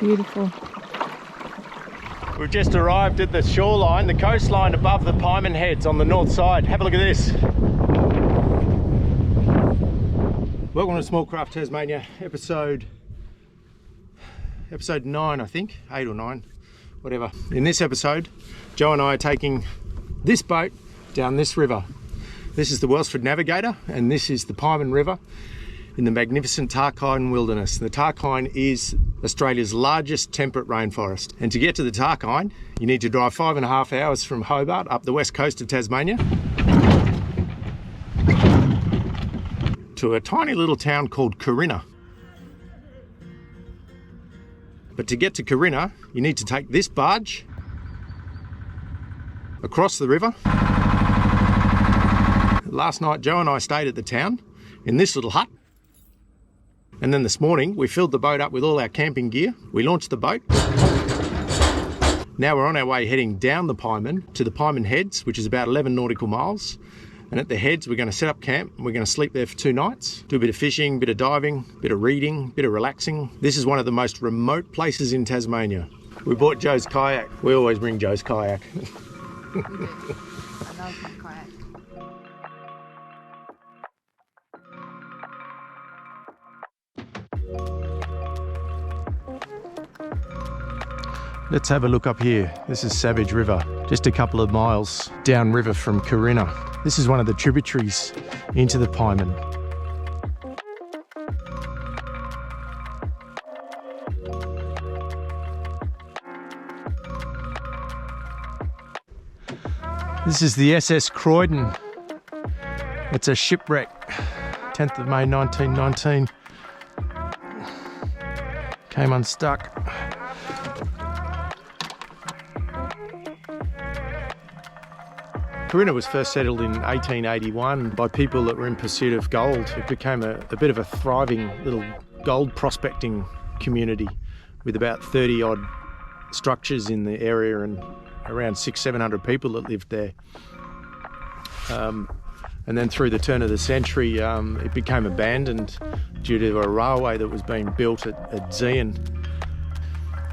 Beautiful. We've just arrived at the shoreline, the coastline above the Pieman Heads on the north side. Have a look at this. Welcome to Small Craft Tasmania, episode 9, I think, 8 or 9, whatever. In this episode, Joe and I are taking this boat down this river. This is the Welsford Navigator, and this is the Pieman River in the magnificent Tarkine wilderness. The Tarkine is Australia's largest temperate rainforest. And to get to the Tarkine, you need to drive 5.5 hours from Hobart up the west coast of Tasmania to a tiny little town called Corinna. But to get to Corinna, you need to take this barge across the river. Last night, Joe and I stayed at the town in this little hut. And then this morning, we filled the boat up with all our camping gear. We launched the boat. Now we're on our way heading down the Pieman to the Pieman Heads, which is about 11 nautical miles. And at the Heads, we're going to set up camp. We're going to sleep there for 2 nights, do a bit of fishing, bit of diving, bit of reading, bit of relaxing. This is one of the most remote places in Tasmania. We bought Joe's kayak. We always bring Joe's kayak. I love my kayak. Let's have a look up here. This is Savage River, just a couple of miles downriver from Corinna. This is one of the tributaries into the Pieman. This is the SS Croydon. It's a shipwreck, 10th of May 1919. Came unstuck. Corinna was first settled in 1881 by people that were in pursuit of gold. It became a bit of a thriving little gold prospecting community with about 30 odd structures in the area and around 600-700 people that lived there. And then through the turn of the century, it became abandoned due to a railway that was being built at Zeehan.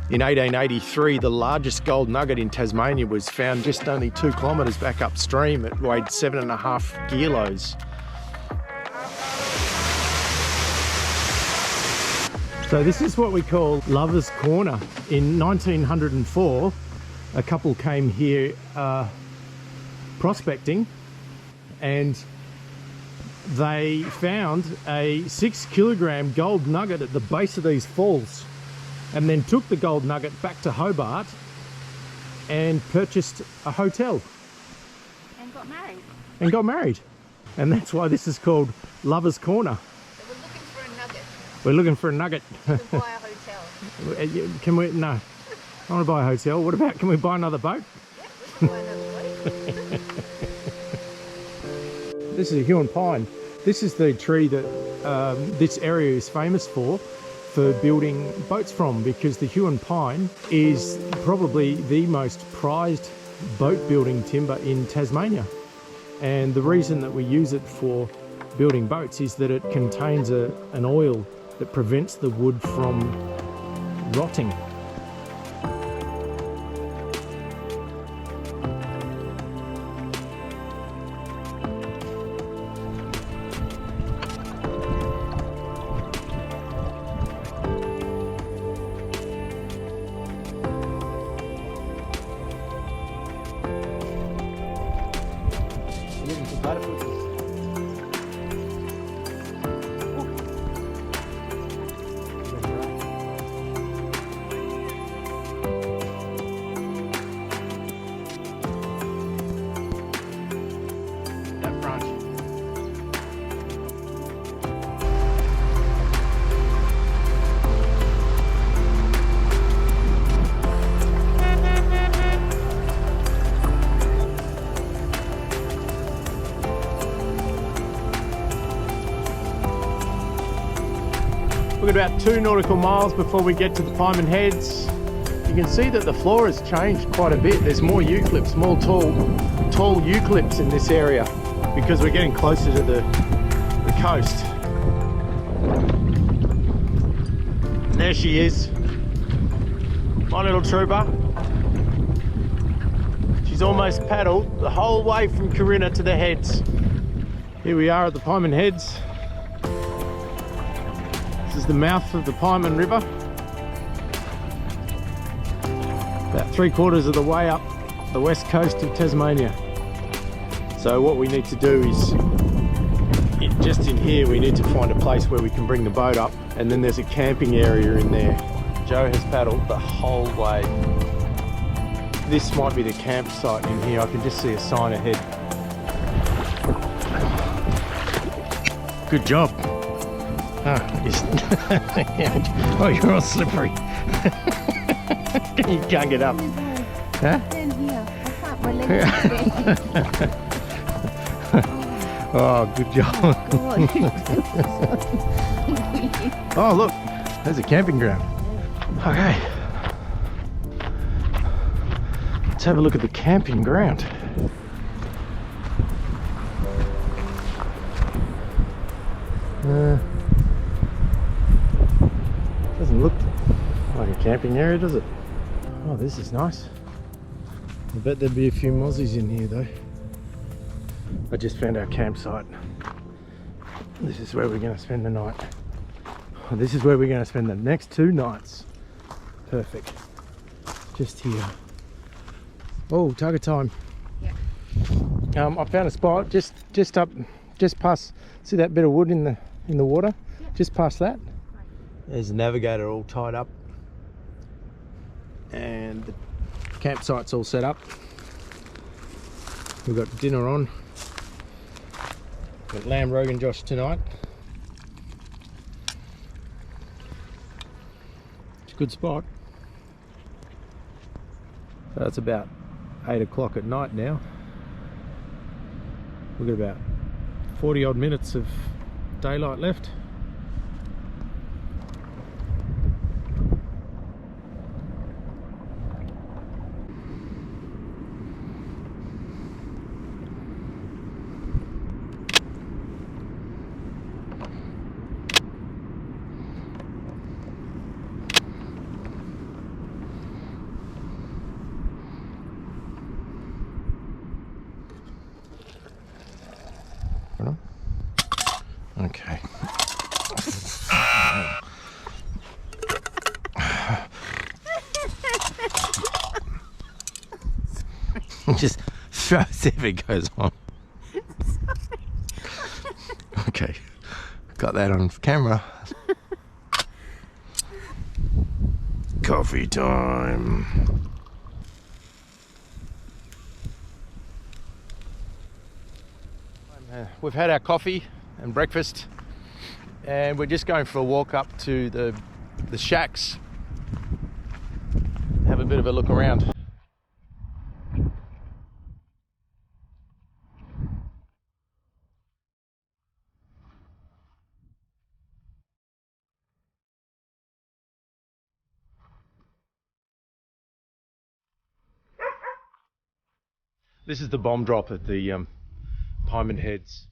In 1883, the largest gold nugget in Tasmania was found just only 2 kilometres back upstream. It weighed 7.5 kilos. So this is what we call Lover's Corner. In 1904, a couple came here prospecting, and they found a 6-kilogram gold nugget at the base of these falls, and then took the gold nugget back to Hobart and purchased a hotel. And got married. And got married. And that's why this is called Lover's Corner. So we're looking for a nugget. We're looking for a nugget. To buy a hotel. Can we? No. I want to buy a hotel. What about, can we buy another boat? Yeah, we can buy another boat. This is a Huon pine. This is the tree that this area is famous for building boats from, because the Huon pine is probably the most prized boat building timber in Tasmania. And the reason that we use it for building boats is that it contains an oil that prevents the wood from rotting. We've got about 2 nautical miles before we get to the Pieman Heads. You can see that the flora has changed quite a bit. There's more eucalypts, more tall eucalypts in this area because we're getting closer to the coast. There she is. My little trooper. She's almost paddled the whole way from Corinna to the heads. Here we are at the Pieman Heads. This is the mouth of the Pieman River. About 3/4 of the way up the west coast of Tasmania. So what we need to do is, just in here, we need to find a place where we can bring the boat up, and then there's a camping area in there. Joe has paddled the whole way. This might be the campsite in here. I can just see a sign ahead. Good job. Oh, you're all slippery. You can't get up. Huh? Oh, good job. Oh, look, there's a camping ground. Okay. Let's have a look at the camping ground. Doesn't look like a camping area, does it? Oh, this is nice. I bet there'd be a few mozzies in here though. I just found our campsite. This is where we're going to spend the night. Oh, this is where we're going to spend the next 2 nights. Perfect. Just here. Oh, target time. Yeah. I found a spot just past. See that bit of wood in the water? Yeah. Just past that. There's a Navigator all tied up, and the campsite's all set up. We've got dinner on. Got lamb rogan josh tonight. It's a good spot. So it's about 8 o'clock at night now. We've got about 40 odd minutes of daylight left. Okay. Just see if it goes on. Okay, got that on camera. Coffee time. We've had our coffee and breakfast, and we're just going for a walk up to the shacks, have a bit of a look around. This is the bomb drop at the Pieman Heads.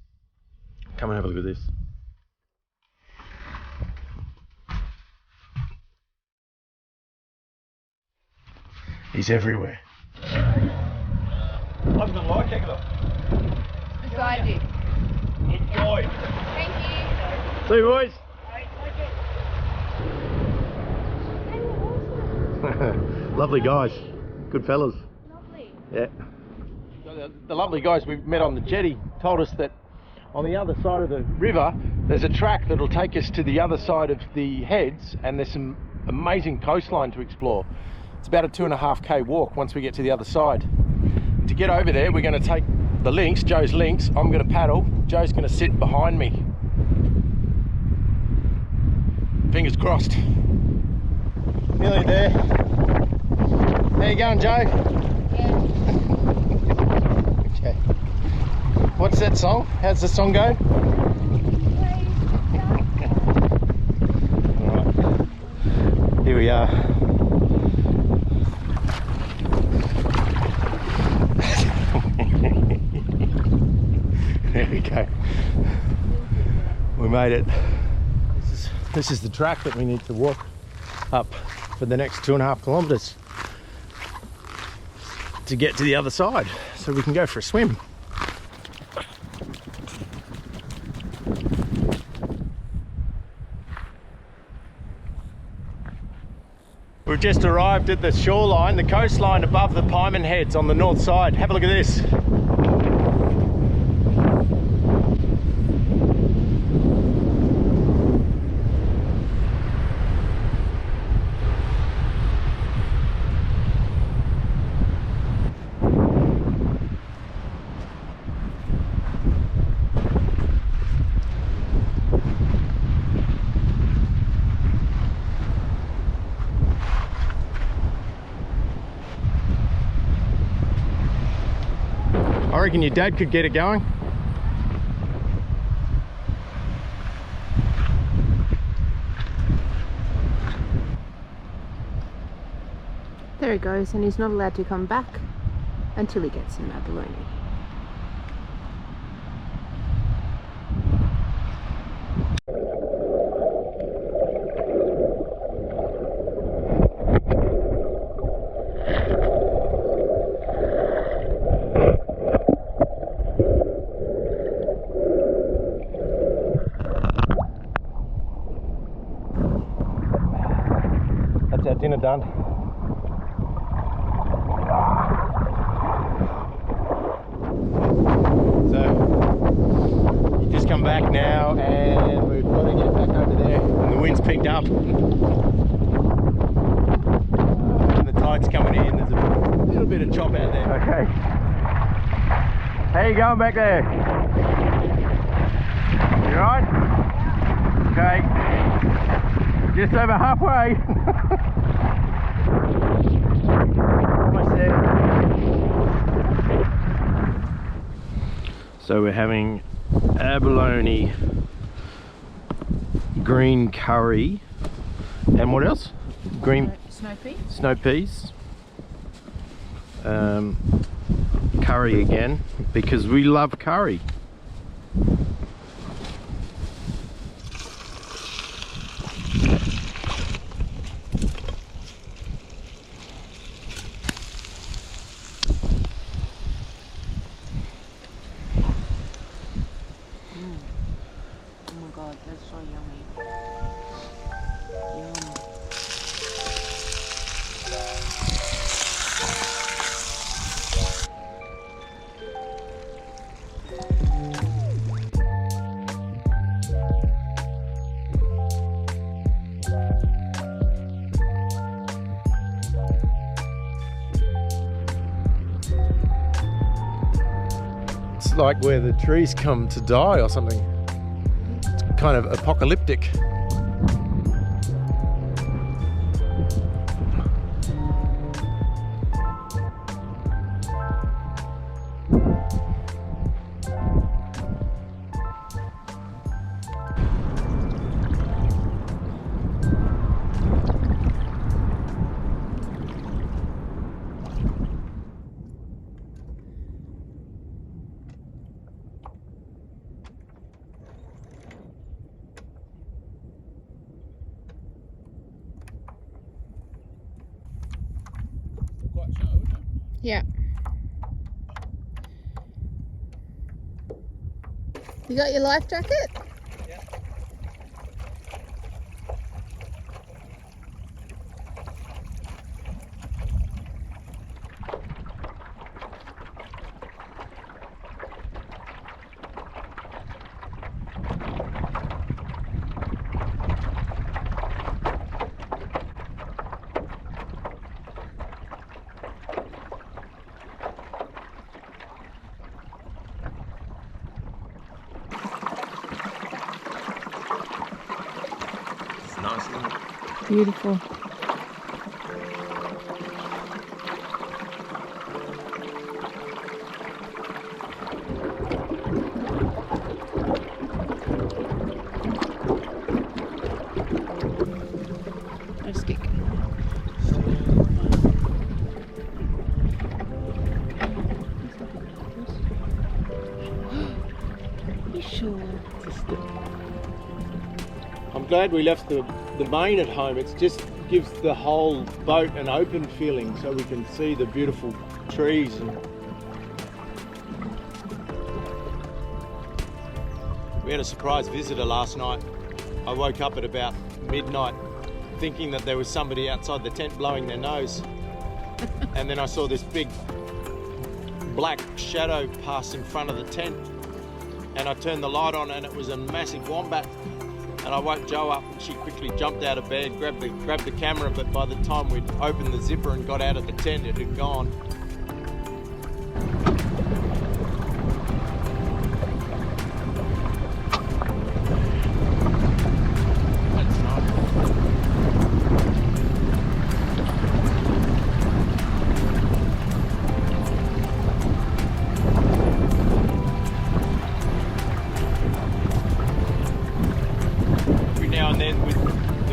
Come and have a look at this. He's everywhere. I'm gonna like it. Beside you. Enjoy. Thank you. See you, boys. Lovely guys. Good fellas. Lovely. Yeah. The lovely guys we met on the jetty told us that on the other side of the river there's a track that'll take us to the other side of the heads, and there's some amazing coastline to explore. It's about a 2.5k walk once we get to the other side. To get over there, we're going to take the Lynx, Joe's Lynx. I'm going to paddle, Joe's going to sit behind me. Fingers crossed. Nearly there. How you going, Joe? Yeah. Okay. What's that song? How's the song go? Alright. Here we are. There we go. We made it. This is the track that we need to walk up for the next 2.5 kilometres to get to the other side so we can go for a swim. We've just arrived at the shoreline, the coastline above the Pieman Heads on the north side. Have a look at this. I reckon your dad could get it going. There he goes, and he's not allowed to come back until he gets some abalone. That's our dinner done. So you just come back now and we've got to get back over there, and the wind's picked up and the tide's coming in. There's a little bit of chop out there. Okay, how you going back there? You alright? Okay, just over halfway. Almost there. So we're having abalone, green curry, and what else? Green Snow peas. Snow peas. Curry again, because we love curry. Oh my god, that's so yummy. Yum. It's like where the trees come to die or something. It's kind of apocalyptic. Yeah. You got your life jacket? Yeah. Nice, isn't it? Beautiful. Let's kick. You sure? I'm glad we left the main at home. It's just gives the whole boat an open feeling, so we can see the beautiful trees. And we had a surprise visitor last night. I woke up at about midnight thinking that there was somebody outside the tent blowing their nose. And then I saw this big black shadow pass in front of the tent. And I turned the light on and it was a massive wombat. And I woke Jo up and she quickly jumped out of bed, grabbed the camera, but by the time we'd opened the zipper and got out of the tent, it had gone.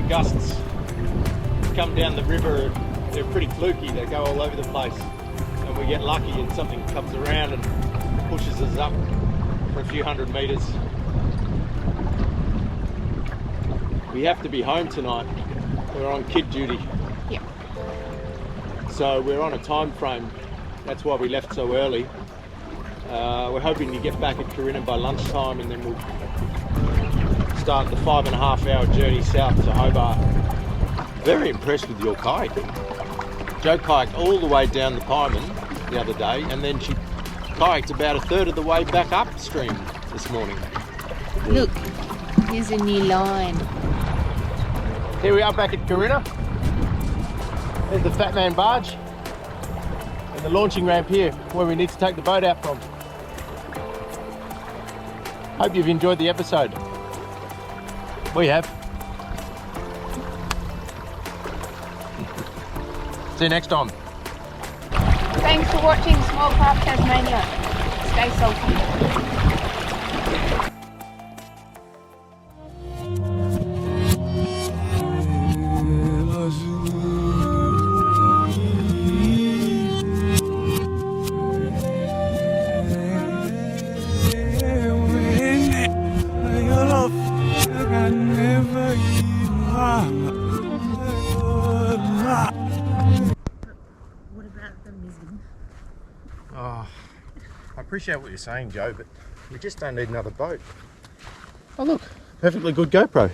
Gusts come down the river, they're pretty fluky, they go all over the place, and we get lucky and something comes around and pushes us up for a few hundred meters. We have to be home tonight, we're on kid duty. Yeah. So we're on a time frame, that's why we left so early. We're hoping to get back at Corinna by lunchtime, and then we'll start the 5.5 hour journey south to Hobart. Very impressed with your kayaking. Jo kayaked all the way down the Pieman the other day, and then she kayaked about a third of the way back upstream this morning. Look, here's a new line. Here we are back at Corinna. There's the Fat Man barge and the launching ramp here where we need to take the boat out from. Hope you've enjoyed the episode. We have. See you next time. Thanks for watching Small Craft Tasmania. Stay salty. Oh, I appreciate what you're saying, Jo, but we just don't need another boat. Oh look, perfectly good GoPro.